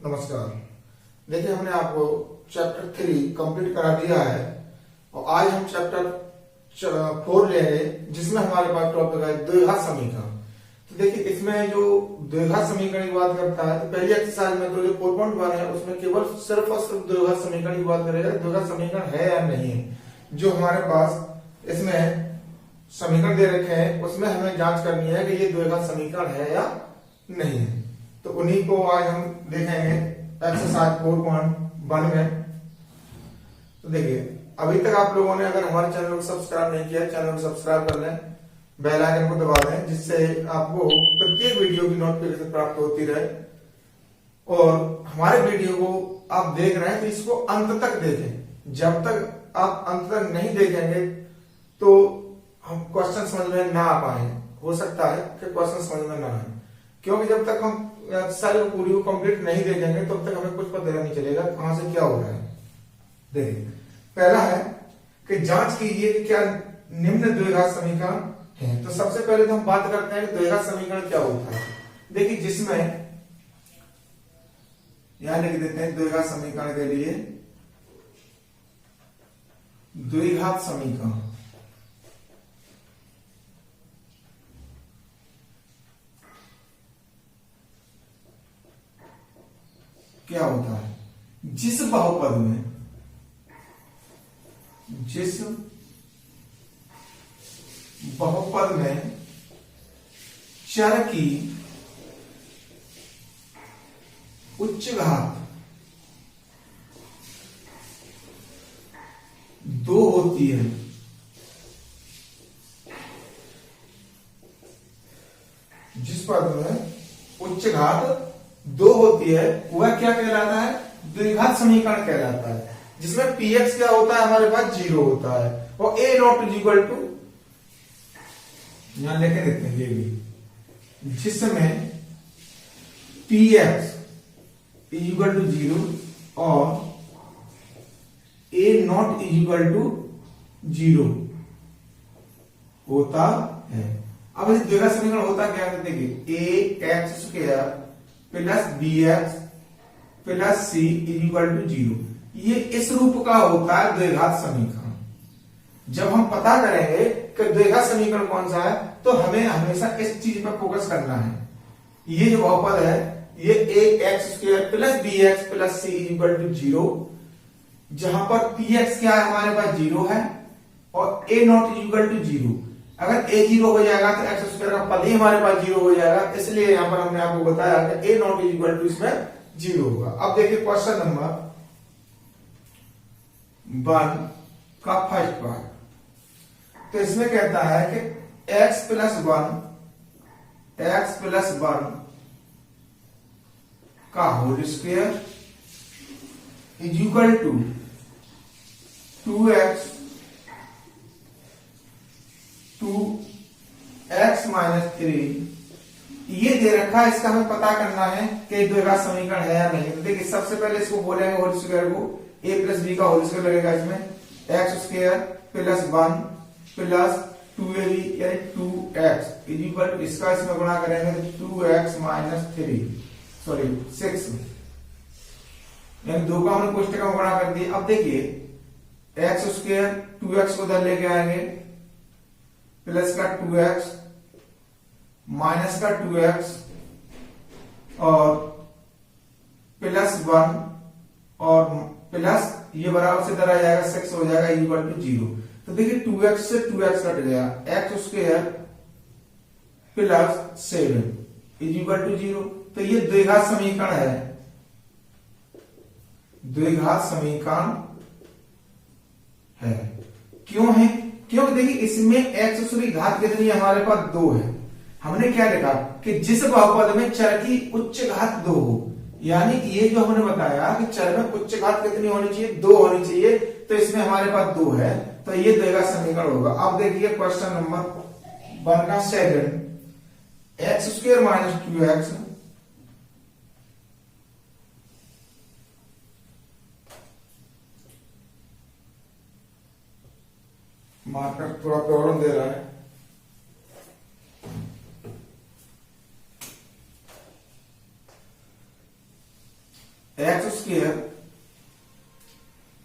नमस्कार। देखिए, हमने आपको चैप्टर 3 कंप्लीट करा दिया है और आज हम चैप्टर 4 ले रहे हैं, जिसमें हमारे पास टॉपिक है द्विघात समीकरण। तो देखिए, इसमें जो द्विघात समीकरण की बात करता है, तो पहली एक्सरसाइज में तो जो 4.1 है उसमें केवल सिर्फ और सिर्फ द्विघात समीकरण की बात करेगा, द्विघात समीकरण है या नहीं है। जो हमारे पास इसमें समीकरण दे रखे हैं उसमें हमें जांच करनी है कि ये द्विघात समीकरण है या नहीं है। तो उन्हीं को आज हम देखेंगे एक्सरसाइज 4.1 में। तो देखिए, अभी तक आप लोगों ने अगर हमारे चैनल को सब्सक्राइब नहीं किया, चैनल को सब्सक्राइब कर लें, बेल आइकन को दबा दें, जिससे आपको प्रत्येक वीडियो की नोटिफिकेशन प्राप्त होती रहे। और हमारे वीडियो को आप देख रहे हैं तो इसको अंत तक देखें। जब तक आप अंत तक नहीं देखेंगे तो हम क्वेश्चन समझ में ना आ पाए। हो सकता है कि क्वेश्चन समझ में ना आए, क्योंकि जब तक हम सारी पूरी को कंप्लीट नहीं देखेंगे तब तक हमें कुछ पता नहीं चलेगा कहां से क्या हो रहा है। देखिए, पहला है कि जांच कीजिए कि क्या निम्न द्विघात समीकरण है। तो सबसे पहले तो हम बात करते हैं कि द्विघात समीकरण क्या होता है। देखिए, जिसमें यहां लिख देते हैं द्विघात समीकरण के लिए द्विघात समीकरण क्या होता है। जिस बहुपद में चर की उच्च घात 2 होती है, जिस पद में उच्च घात 2 होती है वह क्या कहलाता है? द्विघात समीकरण कहलाता है। जिसमें px क्या होता है? हमारे पास 0 होता है और a naught is equal to, यहां लेके देखते हैं ये भी, जिसमें px इज इक्वल टू 0 और a naught is equal to 0 होता है। अब इस द्विघात समीकरण होता क्या है? देखिए, ax square plus b x plus c is equal to 0, ये इस रूप का होता है द्विघात समीकरण। जब हम पता करेंगे कि द्विघात समीकरण कौन सा है तो हमें हमेशा इस चीज पर फोकस करना है। ये जो बहुपद है ये x square plus b x plus c is equal to 0, जहां पर पी एक्स क्या है? हमारे पास 0 है और ए नॉट इज इक्वल टू 0। अगर a 0 हो जाएगा तो एक्स स्क्वायर का पद ही हमारे पास 0 हो जाएगा, इसलिए यहां पर हमने आपको बताया कि a naught is equal to इसमें 0 होगा। अब देखिए क्वेश्चन नंबर 1 का फर्स्ट पार्ट। तो इसमें कहता है कि x प्लस 1 का whole square is equal to 2x minus 3 ये दे रखा है। इसका हमें पता करना है कि द्विघात समीकरण है या नहीं। तो देखिए, सबसे पहले इसको बोलेंगे होल स्क्वायर को, a प्लस बी का होल स्क्वायर लगेगा इसमें, x square plus 1 plus 2ab यानी 2x इज इक्वल टू, इसका इसमें गुणा करेंगे तो 2x माइनस 6 यानी 2 का हमने कोष्टक में गुणा कर दिया। अब देखिए, एक्स स्क्वायर 2x को उधर लेके आएंगे, प्लस का 2x माइनस का 2x और प्लस 1 और प्लस ये बराबर से इधर आ जाएगा 6 हो जाएगा इक्वल टू 0। तो देखिए 2x से 2x कट गया, x square plus 7 is equal to 0। तो ये द्विघात समीकरण है, द्विघात समीकरण है। क्यों है? क्योंकि देखिए, इसमें एक्स की घात कितनी है? हमारे पास 2 है। हमने क्या लिखा कि जिस बहुपद में चर की उच्च घात 2 हो, यानी ये जो हमने बताया कि चर में उच्च घात कितनी होनी चाहिए? 2 होनी चाहिए। तो इसमें हमारे पास 2 है, तो ये द्विघात समीकरण होगा। अब देखिए क्वेश्चन नंबर 1 का second, x square minus 2x marker थोड़ा प्रॉब्लम दे रहा है।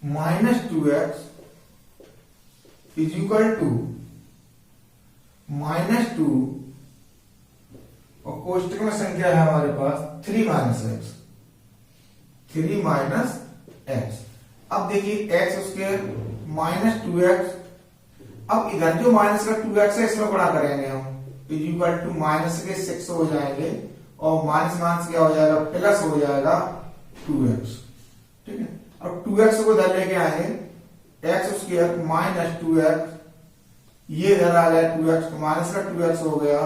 Minus 2x is equal to -2 और कोष्टक में संख्या है हमारे पास 3 माइनस x। अब देखिए x स्क्वायर -2x, अब इधर जो माइनस का 2x है इसमें गुणा करेंगे हम, इज इक्वल टू माइनस के 6 हो जाएंगे और माइनस माइनस क्या हो जाएगा, प्लस हो जाएगा 2x। ठीक है, अब 2x को इधर लेके आएंगे, x स्क्वायर -2x, ये इधर आ गया 2x, तो माइनस का 2x हो गया,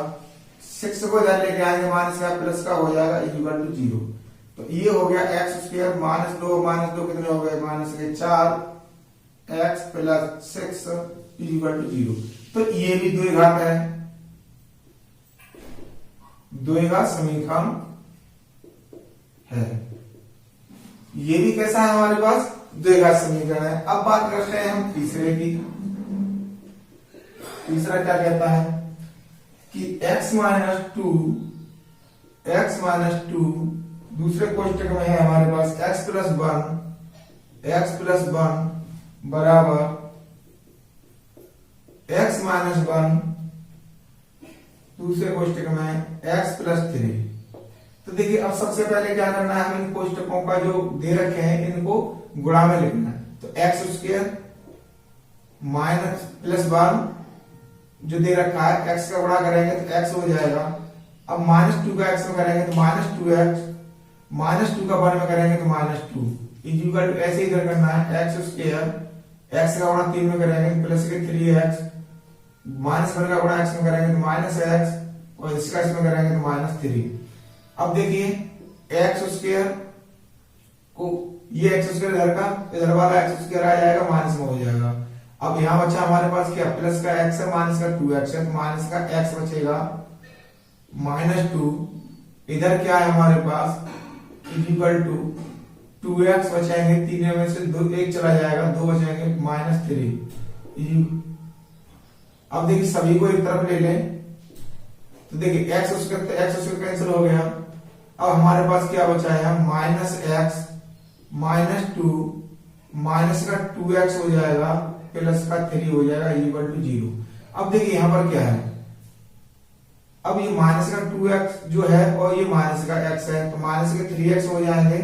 6 को इधर लेके आएंगे माइनस का प्लस का हो जाएगा इज इक्वल टू 0। तो ये हो गया x स्क्वायर -2 कितने हो गए, माइनस के 4 x plus 6 is equal to 0। तो ये भी द्विघात है, द्विघात समीकरण है। ये भी कैसा है हमारे पास, द्विघात समीकरण है। अब बात करते हैं हम तीसरे की। तीसरा क्या कहता है कि x माइनस टू दूसरे कोष्टक में है हमारे पास x प्लस 1 बराबर x माइनस 1 दूसरे कोष्टक में x प्लस 3। तो देखिए अब सबसे पहले क्या करना है, हम इन कोष्टकों का जो दे रखे हैं इनको गुणा में लिखना है। तो x स्क्वायर माइनस प्लस 1 जो दे रखा है x का गुणा करेंगे तो x हो जाएगा। अब -2 का x में करेंगे तो -2x, -2 का 1 में करेंगे तो -2 इज इक्वल टू, ऐसे इधर करना है x स्क्वायर, x का गुणा 3 में करेंगे तो प्लस के 3x, -1 का गुणा x में करेंगे तो -x और इसका इसमें करेंगे तो -3। अब देखिए x स्क्वायर को, ये x स्क्वायर इधर का, इधर वाला x स्क्वायर आ जाएगा, माइनस में हो जाएगा। अब यहां बचा हमारे पास क्या, प्लस का x है, माइनस का 2x है, तो माइनस का x बचेगा -2, इधर क्या है हमारे पास इज इक्वल टू 2x बचाएंगे, 3 में से 2 1 चला जाएगा, 2 बचाएंगे -3। अब देखिए सभी को एक तरफ ले लें तो देखिए x स्क्वायर कैंसिल हो गया। अब हमारे पास क्या बचा है, -x -2 माइनस का 2x हो जाएगा प्लस का 3 हो जाएगा इक्वल टू 0। अब देखिए यहां पर क्या है, अब ये माइनस का 2x जो है और ये माइनस का x है, तो माइनस के 3x हो जाएंगे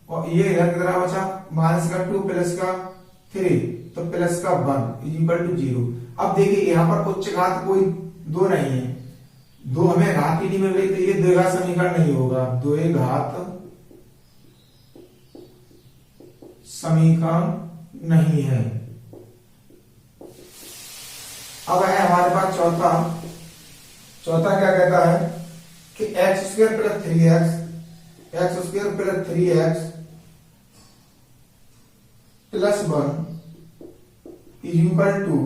और ये इधर कितना बचा, माइनस का 2 प्लस का 3 तो प्लस का 1 इक्वल टू 0। अब देखिए यहां पर उच्च घात कोई 2 नहीं है, 2 हमें घात ही नहीं मिल रही, तो ये द्विघात समीकरण नहीं होगा, द्विघात समीकरण नहीं है। अब है हमारे पास चौथा क्या कहता है कि x square plus 3x plus 1 is equal to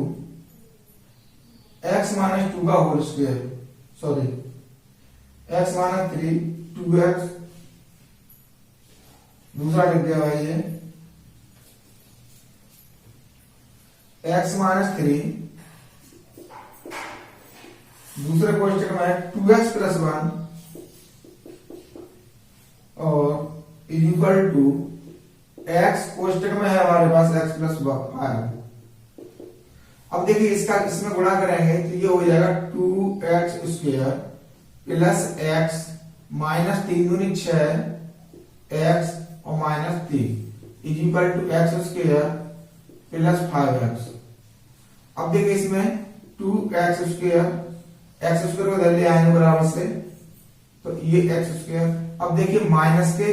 x minus 2 का whole square, sorry x minus 3 2x, दूसरा लिख दिया भाई ये x माइनस 3 दूसरे कोष्टक में 2x प्लस 1 और इज इक्वल टू x कोष्टक में है हमारे पास x प्लस 5। अब देखिए इसका इसमें गुणा करेंगे तो ये हो जाएगा 2x स्क्वायर प्लस x -3 दूनी 6 x और -3 is equal to x square plus 5x। अब देखिए इसमें 2x स्क्वायर को इधर ले आएंगे बराबर से, तो ये x स्क्वायर। अब देखिए माइनस के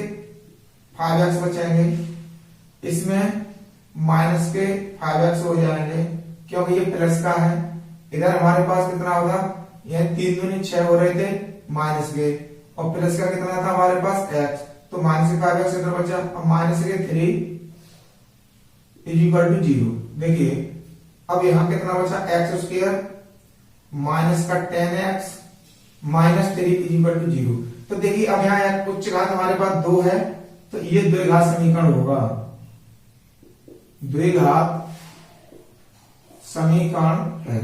5x बचाएंगे, इसमें माइनस के 5x हो जाएंगे क्योंकि ये प्लस का है। इधर हमारे पास कितना होगा, ये 3 दूनी 6 हो रहे थे माइनस के, और प्लस का कितना था हमारे पास x, तो माइनस के 5x इधर बचा, अब माइनस के 3 इज इक्वल टू 0। देखिए अब यहां कितना बचा, x स्क्वायर माइनस का 10x -3 इज इक्वल टू 0। तो देखिए अब यहाँ उच्च घात हमारे पास 2 है, तो ये द्विघात समीकरण होगा, द्विघात समीकरण है।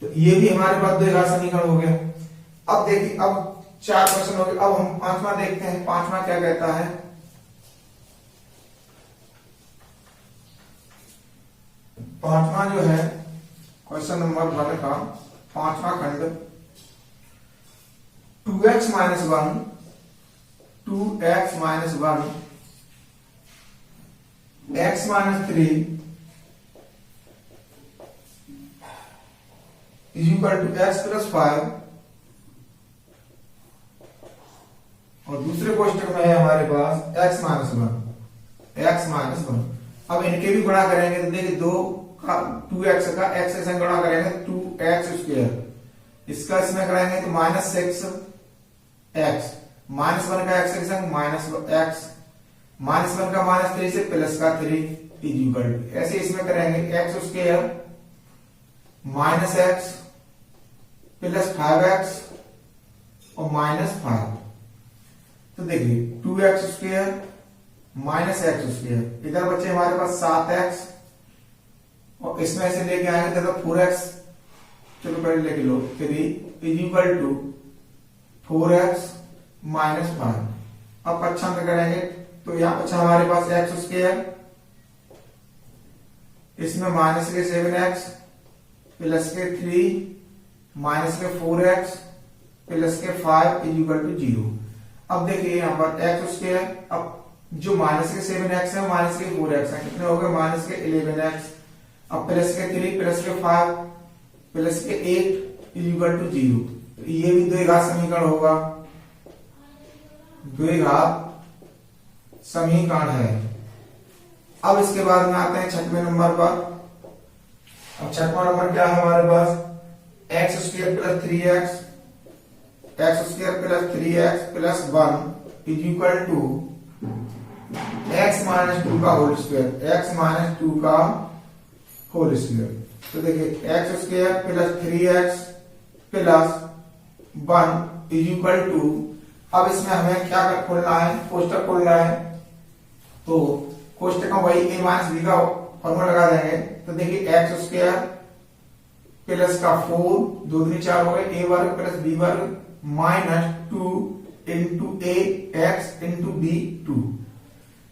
तो ये भी हमारे पास द्विघात समीकरण हो गया। अब देखिए अब 4 क्वेश्चन हो गए, अब हम 5वां देखते हैं। 5वां क्या कहता है, पांचवा जो है क्वेश्चन नंबर 1 का पांचवा खंड 2x minus 1 2x minus 1 x minus 3 is equal to x plus 5 और दूसरे क्वेश्चन में है हमारे पास x माइनस 1 अब इनके भी गुणा करेंगे तो देखिए 2 का 2x का x से गुणा करेंगे 2x स्क्वायर इसका इसमें कराएंगे तो माइनस 6x माइनस 1 का x के संग माइनस x माइनस 1 का माइनस 3 से प्लस का 3 इज इक्वल टू ऐसे इसमें करेंगे x square minus x plus 5x और माइनस 5 तो देखिए 2x square minus x square इधर बच्चे हमारे पास 7x और इसमें से लेके आएंगे तो 4x चलो पहले लेके लो 3 is equal to 4x minus 5 अब अच्छा में करेंगे तो यहाँ अच्छा हमारे पास x स्क्वायर इसमें माइनस के 7x प्लस के 3 माइनस के 4x प्लस के 5 इज इक्वल टू 0 अब देखिए यहाँ पर x स्क्वायर अब जो माइनस के 7x है माइनस के 4x है कितने हो गए माइनस के 11x अब प्लस के 3 प्लस के 5 प्लस के 8 इज इक्वल टू 0 तो ये भी द्विघात समीकरण होगा द्विघात समीकरण है। अब इसके बाद में आते हैं छठवें नंबर पर। अब छठवां नंबर क्या है हमारे पास x square plus 3x x square plus 3x plus 1 is equal to x minus 2 का होल स्क्वायर x माइनस 2 का होल स्क्वायर तो देखिए x square plus 3x plus 1 is equal to अब इसमें हमें क्या खोलना है कोष्टक खोलना है तो कोष्टक में वही a माइनस b का फॉर्मूला लगा देंगे तो देखिए x स्क्वायर प्लस का 4 2 दूनी 4 हो गए a वर्ग प्लस b वर्ग minus 2 into a x into b 2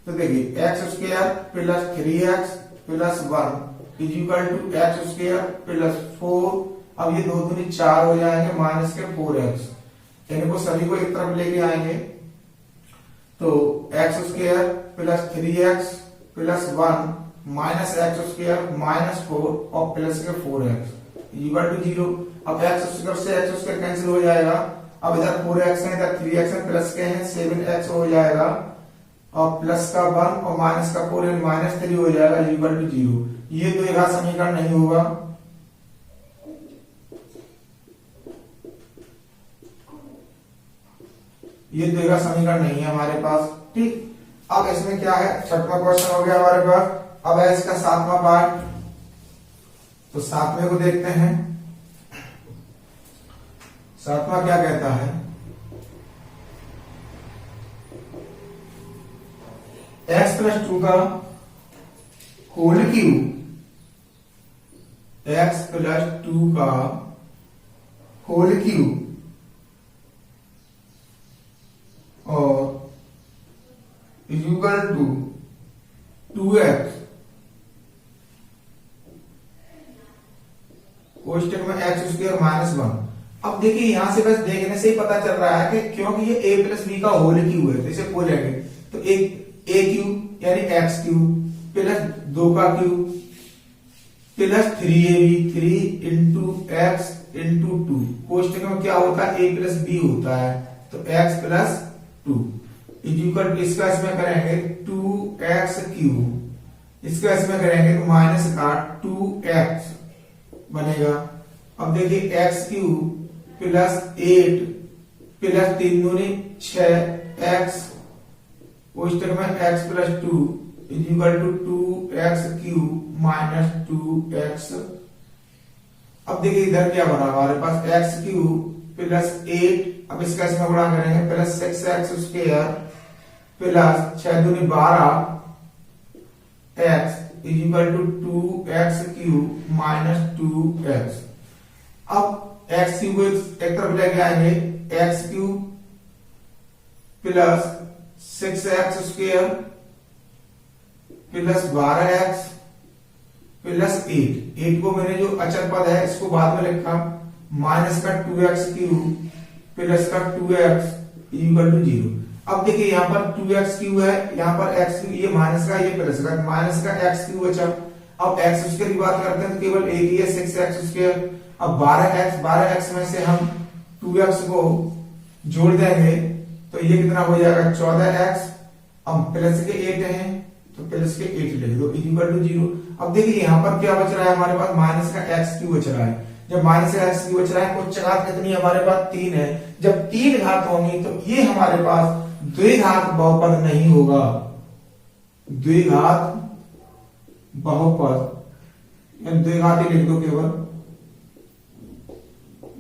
तो देखिए x square plus 3x plus 1 is equal to x square plus 4 अब ये 2 दूनी 4 हो जाएंगे माइनस के 4x इनको सभी को एक तरफ लेके आएंगे तो x square plus 3x plus 1 minus x square minus 4 और प्लस के 4x इक्वल टू 0 अब x स्क्वायर से x स्क्वायर कैंसिल हो जाएगा अब इधर 4x है इधर 3x है प्लस के हैं 7x हो जाएगा और प्लस का 1 और माइनस का 4 माइनस 3 हो जाएगा इक्वल टू 0 ये द्विघात समीकरण नहीं होगा। ये द्विघात समीकरण नहीं है हमारे पास ठीक। अब इसमें क्या है छठवां क्वेश्चन हो गया हमारे पास। अब है इसका सातवां पार्ट तो सातवें को देखते हैं। सातवां क्या कहता है x प्लस 2 का होल क्यूब x प्लस 2 का होल क्यूब और इक्वल टू 2x कोष्टक में x स्क्वायर माइनस 1। अब देखिए यहां से बस देखने से ही पता चल रहा है कि क्योंकि ये a प्लस b का होल क्यूब है तो इसे खोलेंगे तो एक a क्यूब यानी x क्यूब प्लस 2 का cube plus 3ab 3 into x into 2 कोष्टक में क्या होता है a प्लस b होता है तो x प्लस 2 इक्वल इसका इसमें करेंगे 2x क्यूब इसका इसमें करेंगे तो माइनस का 2x बनेगा। अब देखिए x क्यूब प्लस 8 प्लस 3 दूनी 6x कोष्टक में x plus 2 equal to 2x cube minus 2x। अब देखिए इधर क्या बना हमारे पास x क्यूब प्लस 8 अब इसका इसमें गुणा करेंगे प्लस 6x स्क्वायर प्लस 6 दूनी 12 x equal to 2x cube minus 2x। अब x क्यूब को एक तरफ लेके आएंगे x cube plus 6x square plus 12x plus 8 को मैंने जो अचर पद है इसको बाद में लिखा माइनस का 2x³ प्लस का 2x इक्वल टू 0। अब देखिए यहाँ पर 2x³ है, यहाँ पर x³, ये माइनस का ये प्लस का, माइनस का x³ बचा। अब x² की बात करते हैं तो केवल एक ही है 6x²। अब 12x में से हम 2x को जोड़ देंगे तो ये कितना हो जाएगा 14x। अब प्लस के 8 हैं तो प्लस के 8 लिख दो इक्वल टू 0। अब देखिए यहाँ पर क्या बच रहा है हमारे पास, माइनस का x³ बच रहा है। जब माइनस का x³ बच रहा है, उच्च घात कितनी हमारे पास 3 है। जब 3 घात होंगी तो ये हमारे पास द्विघात बहुपद नहीं होगा, द्विघात बहुपद द्विघात ही लिख दो केवल,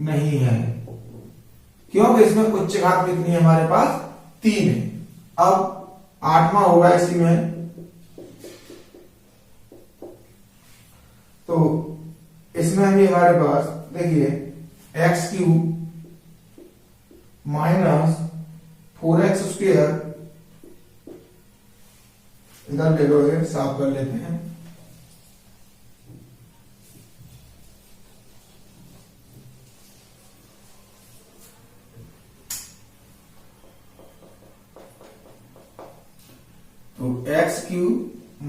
नहीं है। क्योंकि इसमें उच्च घात कितनी है हमारे पास 3 है। अब 8वां होगा इसी में, तो इसमें भी हमारे पास देखिए x³ माइनस 4x², इधर ले लो, ये साफ कर लेते हैं। तो x³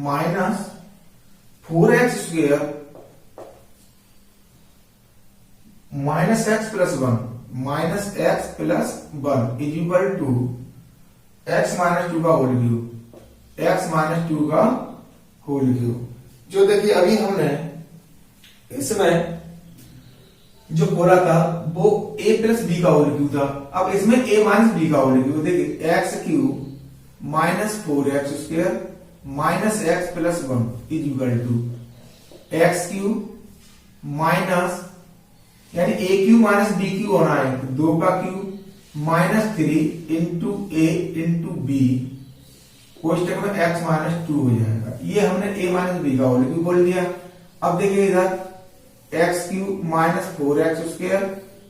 minus 4x² minus x plus 1 minus x plus 1 is equal to x minus 2 का होल क्यूब, x माइनस 2 का होल क्यूब। जो देखिए अभी हमने इसमें जो बोला था वो a प्लस बी का होल क्यूब था। अब इसमें a माइनस बी का होल क्यूब। देखिए x³ minus 4x² minus x plus 1 is equal to x³ minus यानी a³ माइनस b³ होना है, 2 का cube minus 3 into a into B, कोष्टक में x माइनस 2 हो जाएगा। ये हमने a माइनस बी का होल क्यूब बोल दिया। अब देखिए इधर x³ minus 4x²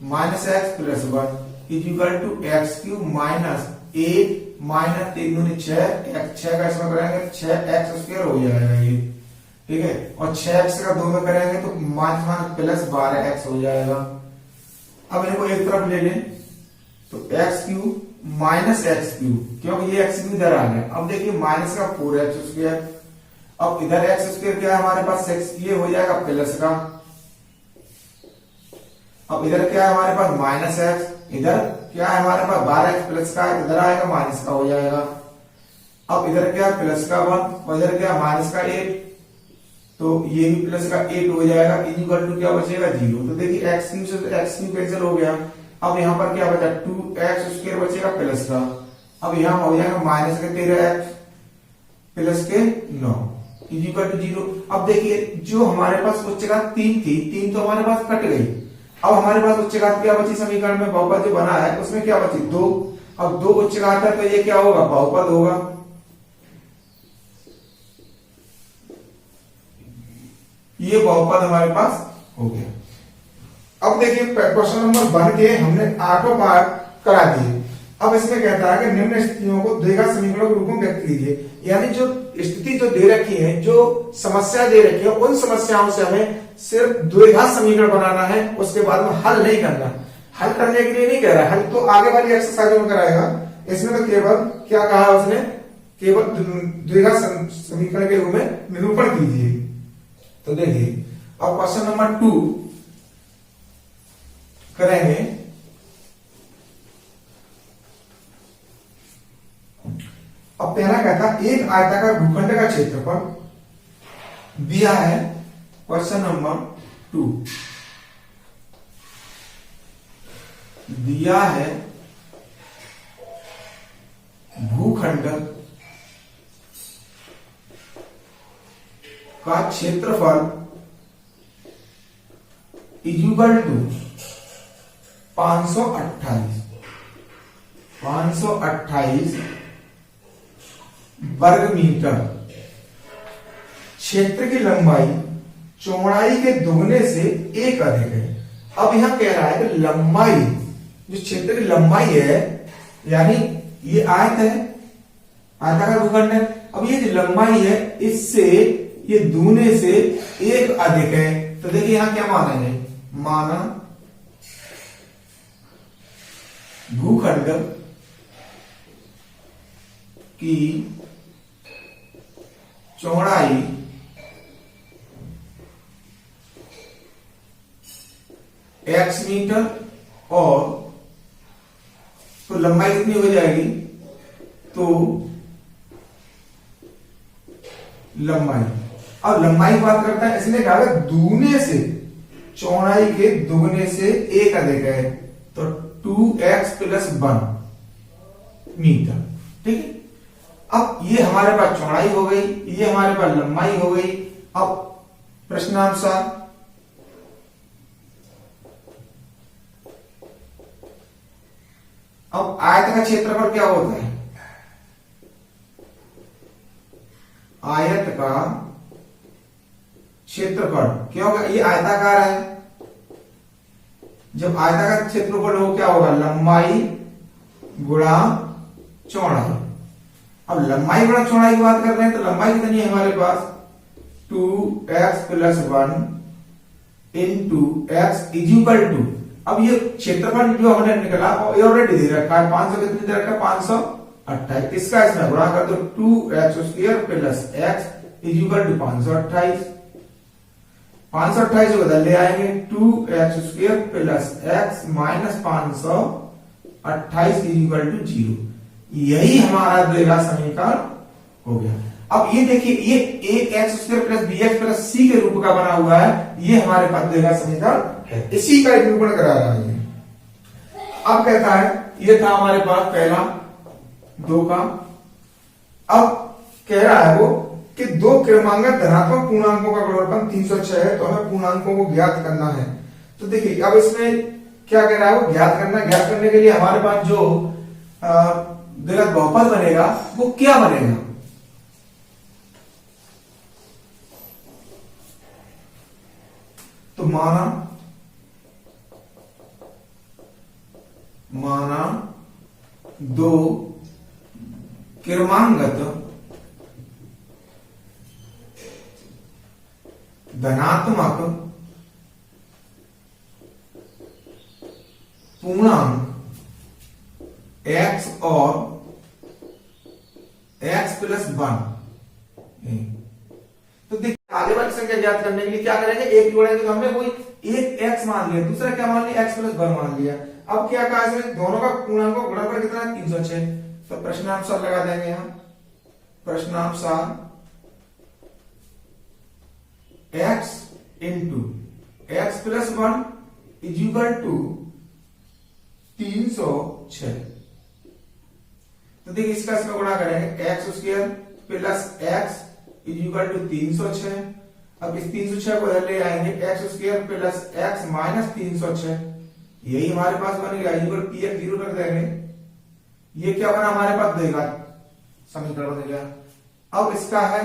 minus x plus 1 is equal to x³ minus 8 minus 3 दूनी 6, 6 का इसमें करेंगे 6x² हो जाएगा ये, ठीक है। और 6x का 2 में करेंगे तो माइनस प्लस 12x हो जाएगा। अब इनको एक तरफ ले लें तो x³ माइनस x³, क्योंकि ये x³ इधर आ गया। अब देखिए माइनस का 4x², अब इधर x² क्या है हमारे पास 6, ये हो जाएगा प्लस का। अब इधर क्या है हमारे पास माइनस x, इधर क्या है हमारे पास 12x प्लस का, इधर आएगा माइनस का हो जाएगा। अब इधर क्या है प्लस का 1 और इधर क्या है माइनस का 8, तो ये भी प्लस का 8 हो जाएगा इक्वल टू क्या बचेगा 0। तो देखिए x³ से x³ कैंसिल हो गया। अब यहाँ पर क्या बचा 2x² बचेगा प्लस का। अब यहाँ हो जाएगा माइनस के 13x प्लस के 9 इक्वल टू 0। अब देखिए जो हमारे पास उच्च घात 3 थी, 3 तो हमारे पास कट गई। अब हमारे पास उच्च घात क्या बची समीकरण में, बहुपद जो बना है उसमें क्या बची 2। अब 2 उच्च घात है तो ये क्या होगा बहुपद होगा। ये बहुपद हमारे पास हो गया। अब देखिए क्वेश्चन नंबर 1 के हमने 8वां पार्ट करा दिए। अब इसमें कहता है कि निम्न स्थितियों को द्विघात समीकरणों के रूप में व्यक्त कीजिए। यानी जो स्थिति जो दे रखी है, जो समस्या दे रखी है, उन समस्याओं से हमें सिर्फ द्विघात समीकरण बनाना है, उसके बाद में हल नहीं करना। हल करने के लिए नहीं कह रहा है, हल तो आगे वाली एक्सरसाइज में कराएगा। इसमें तो केवल क्या कहा उसने, केवल द्विघात समीकरण के रूप में निरूपण कीजिए। तो देखिए अब क्वेश्चन नंबर 2 करेंगे। अब पहला कहता एक आयताकार भूखंड का क्षेत्रफल दिया है। क्वेश्चन नंबर 2 दिया है भूखंड का क्षेत्रफल इक्वल टू 528 वर्ग मीटर। क्षेत्र की लंबाई चौड़ाई के दुगने से 1 अधिक है। अब यहां कह रहा है कि लंबाई, जो क्षेत्र की लंबाई है, यानी ये आयत है, आयताकार भूखंड है। अब ये जो लंबाई है इससे ये दूने से एक अधिक है, तो देखिए यहां क्या मानेंगे, माना भूखंड की चौड़ाई x मीटर और तो लंबाई कितनी हो जाएगी, तो लंबाई, अब लंबाई की बात करता है, इसने कहा दूने से चौड़ाई के दुगने से एक अधिक है, तो 2x + 1 मीटर। ठीक है, अब ये हमारे पास चौड़ाई हो गई, ये हमारे पास लंबाई हो गई। अब प्रश्नानुसार अब आयत का क्षेत्रफल क्या होता है, आयत का क्षेत्रफल, क्योंकि ये आयताकार है, जब आयताकार क्षेत्रफल हो क्या होगा, लंबाई गुणा चौड़ाई। अब लंबाई गुणा चौड़ाई की बात कर रहे हैं, तो लंबाई कितनी है हमारे पास, 2x + 1 × x = अब ये क्षेत्रफल जो हमने निकला ये ऑलरेडी दे रखा है, 500 कितनी दे रखा है, 528। इसका इसमें गुणा कर दो, 2x² + x = 528। 528 को बदल ले आएंगे, 2x² + x - 528 = 0। यही हमारा द्विघात समीकरण हो गया। अब ये देखिए, ये ax² + bx + c के रूप का बना हुआ है, ये हमारे पास द्विघात समीकरण है, इसी का निरूपण करा रहा है। अब कहता है, ये था हमारे पास पहला 2 का। अब कह रहा है वो कि दो क्रमांगत धनात्मक पूर्णांकों का गुणनफल 306 है, तो हमें पूर्णांकों को ज्ञात करना है। तो देखिए अब इसमें क्या कह रहा है वो ज्ञात करना, ज्ञात करने के लिए हमारे पास जो द्विघात बहुपद बनेगा वो क्या बनेगा, तो माना 2 क्रमांगत धनात्मक पूर्णांक x और x + 1। तो देखिए आगे वाली संख्या ज्ञात करने के लिए क्या करेंगे, एक जोड़ेंगे, तो हमने कोई एक x मान लिया, दूसरा क्या मान लिया, x + 1 मान लिया। अब क्या कहा इसने, दोनों का पूर्णांकों का गुणनफल कितना है, 306। तो प्रश्नानुसार लगा देंगे यहां, प्रश्नानुसार x × x + 1 = 306। तो देखिए इसका इसमें गुणा करेंगे, x² + x = 306। अब इस 306 को इधर ले आएंगे, x² + x - 306, यही हमारे पास बनेगा, px 0 रख देंगे। ये क्या बना हमारे पास, द्विघात समीकरण बन गया। अब इसका है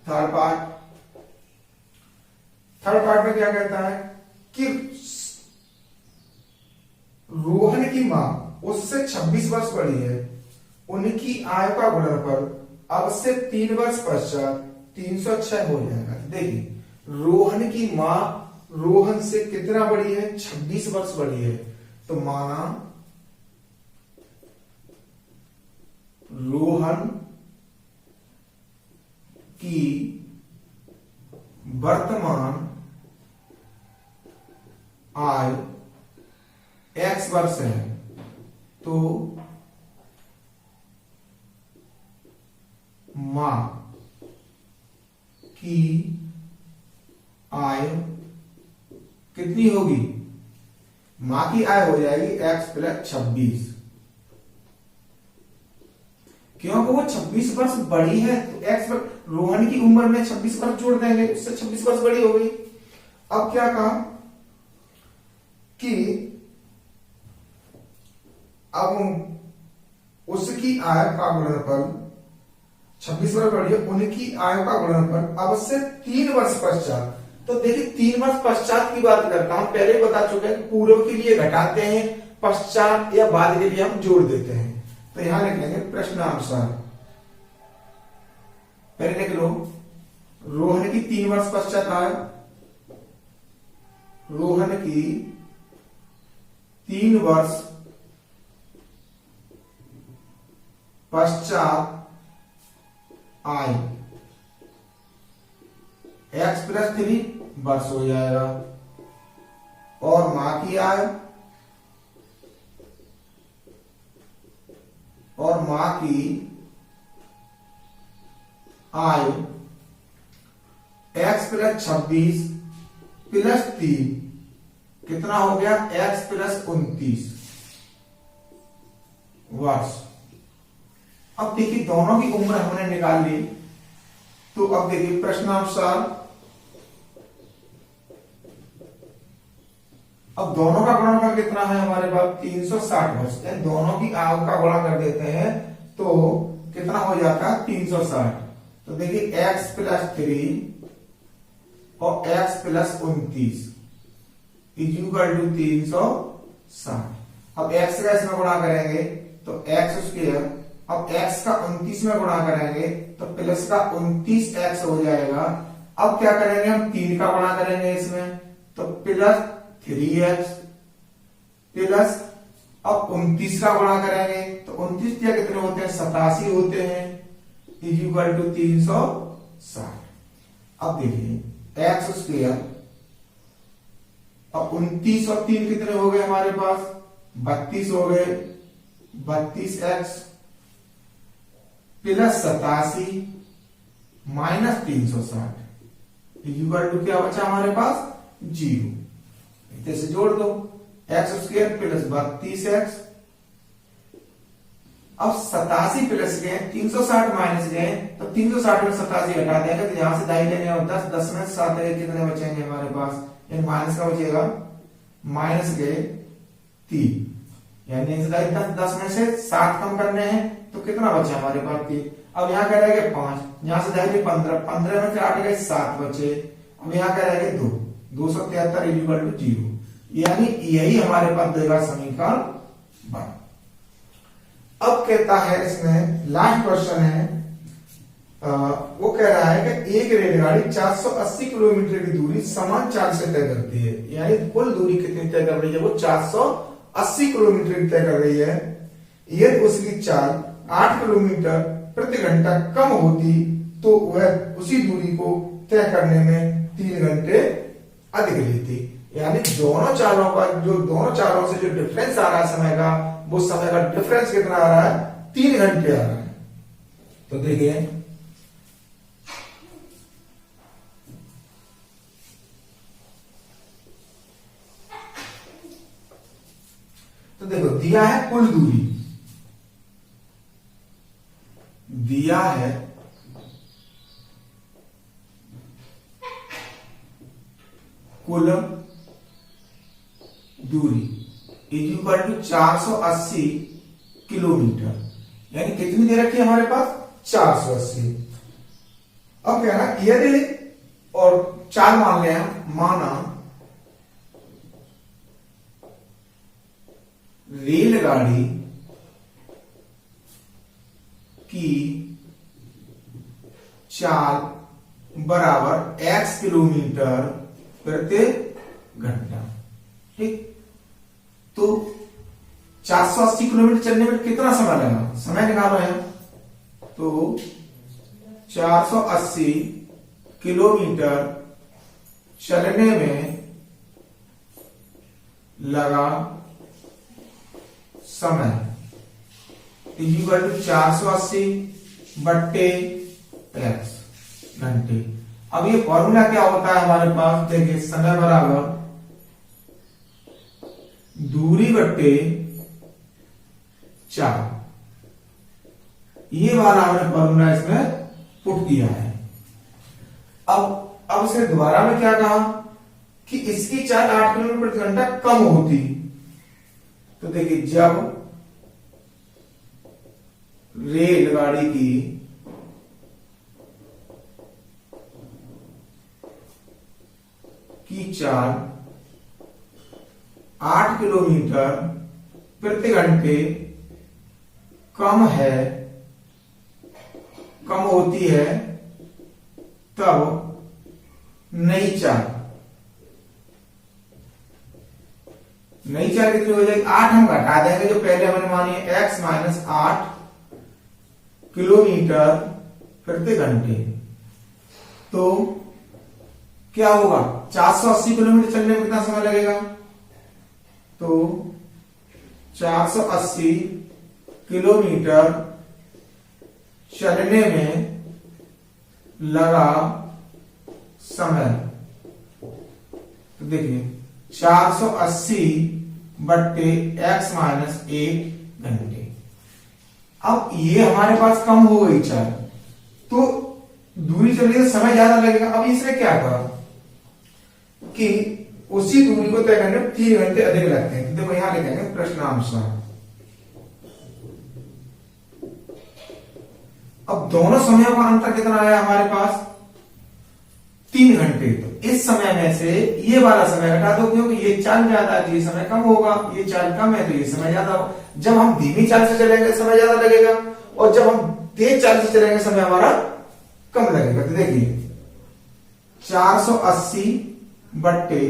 थर्ड पार्ट। थर्ड पार्ट में क्या कहता है कि रोहन की मां उससे 26 वर्ष बड़ी है, उनकी आयु का गुणनफल अब से 3 वर्ष पश्चात 306 हो जाएगा। देखिए रोहन की मां रोहन से कितना बड़ी है, 26 वर्ष बड़ी है, तो माना रोहन की वर्तमान आयु x वर्ष है, तो मां की आयु कितनी होगी, मां की आयु हो जाएगी x + 26, क्योंकि वो 26 वर्ष बड़ी है, तो x पर रोहन की उम्र में 26 वर्ष जोड़ देंगे, उससे 26 वर्ष बड़ी हो गई। अब क्या कहा कि अब उसकी आयु का गुणनफल 26 वर्ष बड़ी है, उनकी आयु का गुणनफल अब से 3 वर्ष पश्चात। तो देखिए 3 वर्ष पश्चात की बात करता हूं, पहले ही बता चुके हैं, पूर्व के लिए घटाते हैं, पश्चात या बाद के लिए हम जोड़ देते हैं। तो यहां लिख लेंगे प्रश्नानुसार, पहले लिख लो रोहन की 3 वर्ष पश्चात आय, रोहन की 3 वर्ष पश्चात आय, x प्लस 3 वर्ष हो जाएगा, और मां की आय, और मां की आय x प्लस 26 प्लस 3 कितना हो गया, x प्लस 29 वर्ष। अब देखिए दोनों की उम्र हमने निकाल ली, तो अब देखिए प्रश्नानुसार अब दोनों का गुणनफल कितना है हमारे पास 360 वर्ष, दोनों की आयु का गुणा कर देते हैं तो कितना हो जाता है 360। तो देखिए x प्लस 3 और x plus 29 is equal to 360। अब x का इसमें गुणा करेंगे तो x स्क्वायर, अब x का 29 में गुणा करेंगे तो प्लस का 29x हो जाएगा। अब क्या करेंगे हम 3 का गुणा करेंगे इसमें तो प्लस 3x प्लस, अब 29 का गुणा करेंगे तो 29 क्या कितने होते हैं 87 होते हैं, इज इक्वल टू 360। अब देखिए x स्क्वायर, अब 29 और 3 कितने हो गए हमारे पास 32 हो गए, 32x plus 87 minus 360 is equal to क्या बचा हमारे पास 0। इसे जोड़ दो, एक्स स्क्वायर प्लस 32x, अब 87 प्लस गए 360 माइनस गए तो 360 में 87 हटा देंगे तो यहां से दाई लेंगे और 10 में 7 कितने बचेंगे हमारे पास, यानी माइनस का बचेगा माइनस गए 3, यानी 10 में से 7 कम करने हैं तो कितना बचा हमारे पास 3। अब यहाँ कह रहे 5, यहां से दाई 15 में से 8 गए 7 बचे, अब यहाँ कह रहे 2, 273 इक्वल टू 0, यानी यही हमारे पास देगा समीकरण 1। अब कहता है इसमें लास्ट क्वेश्चन है, वो कह रहा है कि एक रेलगाड़ी 480 किलोमीटर की दूरी समान चाल से तय करती है, यानी कुल दूरी कितनी तय कर रही है वो 480 किलोमीटर की तय कर रही है। यदि उसकी चाल 8 किलोमीटर प्रति घंटा कम होती तो वह उसी दूरी को तय करने में 3 घंटे अधिक लेती, यानी दोनों चालों से जो डिफरेंस आ रहा है समय का, वो समय का डिफरेंस कितना आ रहा है 3 घंटे आ रहा है। तो देखिए तो देखो दिया है कुल दूरी, दिया है कुल दूरी इज इक्वल टू 480 किलोमीटर, यानी कितनी दे रखी है हमारे पास 480। अब क्या है यदि और 4 मान लिया, माना रेलगाड़ी की चाल बराबर x किलोमीटर प्रति घंटा, ठीक। तो 480 किलोमीटर चलने में कितना समय लगा, समय निकालो है, तो 480 किलोमीटर चलने में लगा समय इक्वल टू 480 बट्टे x घंटे। अब ये फॉर्मूला क्या होता है हमारे पास, देखिए समय बराबर दूरी बट्टे 4, ये वाला हमने फॉर्मूला इसमें पुट किया है। अब इसे दोबारा में क्या कहा कि इसकी चाल 8 किलोमीटर प्रति घंटा कम होती, तो देखिए जब रेलगाड़ी की चाल 8 किलोमीटर प्रति घंटे कम होती है, तब नई चाल कितनी हो जाएगी? 8 हम घटा देंगे जो पहले हमने मानी है x माइनस 8 किलोमीटर प्रति घंटे। तो क्या होगा? 480 किलोमीटर चलने में कितना समय लगेगा? तो 480 किलोमीटर चलने में लगा समय। तो देखिए 480 बट्टे x माइनस 1 घंटे। अब ये हमारे पास कम हो गई चाल, तो दूरी चली तो समय ज्यादा लगेगा। अब इसने क्या कहा कि उसी दूरी को तय करने में 3 घंटे अधिक लगते हैं। देखो यहां लिखेंगे प्रश्नानुसार। अब दोनों समयों का अंतर कितना आया हमारे पास? 3 घंटे। तो इस समय में से ये वाला समय घटा दो, क्योंकि ये चाल ज्यादा है तो ये समय कम होगा, ये चाल कम है तो ये समय ज्यादा होगा। जब हम धीमी चाल से चलेंगे समय ज्यादा लगेगा, और जब हम तेज चाल से चलेंगे समय हमारा कम लगेगा। तो देखिए 480 बट्टे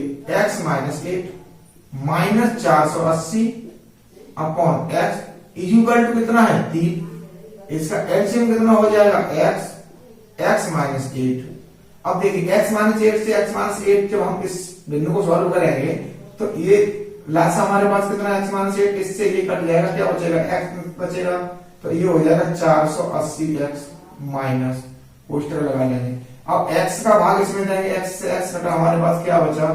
x minus 8 minus 480 upon x equal to कितना है? 3। इसका एलसीएम कितना हो जाएगा? x minus 8। अब देखिए x माइनस 8 से x माइनस 8 जब हम इस बिंदु को सॉल्व करेंगे तो ये लासा हमारे पास कितना है? x minus 8। इससे ये कट जाएगा, क्या बचेगा? x बचेगा। तो ये हो जाएगा 480x माइनस, पोस्टर लगा लेंगे। अब x का भाग इसमें देंगे, x से x कटा, हमारे पास क्या बचा?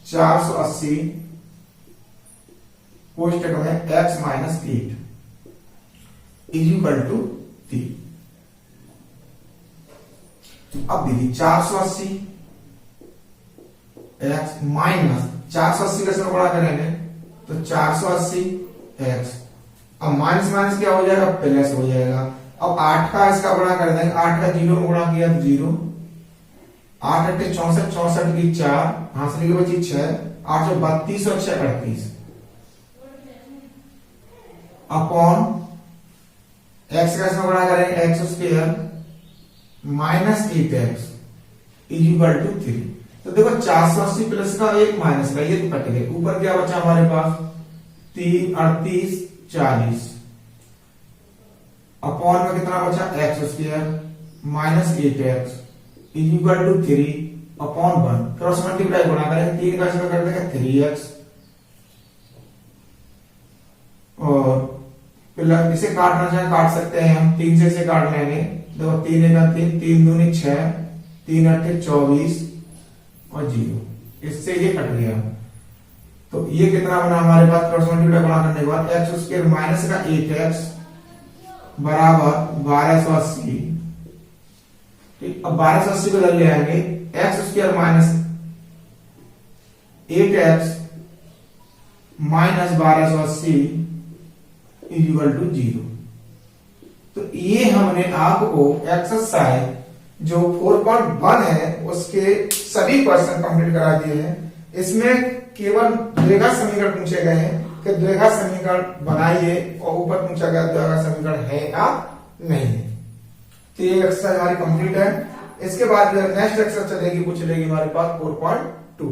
480 पोस्टर में x माइनस 8 इक्वल टू 3। अब देखिए 480 x माइनस 480 का साथ गुणा करेंगे तो 480 x। अब माइनस माइनस क्या हो जाएगा? प्लस हो जाएगा। अब 8 का इसका गुणा कर देंगे, 8 का 0 में गुणा किया तो 0, 8 अट्ठे 64, 64 की 4, हासिल की बची 6, 8 से 32 और 6 38 अपॉन x का इसमें गुणा करेंगे x square minus 8x equal to 3। तो देखो 480 प्लस का 1 माइनस का, ये तो कट गए। ऊपर क्या बचा हमारे पास? 3 38 40 अपॉन में कितना बचा? x square minus 8x equal to 3 upon 1। Cross multiply गुणा करेंगे, 3 का इसमें कर देंगे 3x और प्लस इसे काटना चाहे काट सकते हैं हम, 3 से इसे काट लेंगे। देखो 3 का 3, 3 दूनी 6, 3 अट्ठे 24 और 0, इससे ये कट गया। तो ये कितना बना हमारे पास? क्रॉस मल्टीप्लाई गुणा करने के बाद x स्क्वायर माइनस का 8x बराबर 1280। ठीक, अब 1280 को इधर ले आएंगे, x square minus 8x minus 1280 equal to 0। तो ये हमने आपको एक्सरसाइज जो 4.1 है उसके सभी क्वेश्चन कंप्लीट करा दिए हैं। इसमें केवल द्विघात समीकरण पूछे गए हैं कि द्विघात समीकरण बनाइए, और ऊपर पूछा गया द्विघात समीकरण है या नहीं। तो ये एक्सरसाइज हमारी कंप्लीट है। इसके बाद नेक्स्ट एक्सरसाइज चलेगी, वो चलेगी हमारे पास 4.2।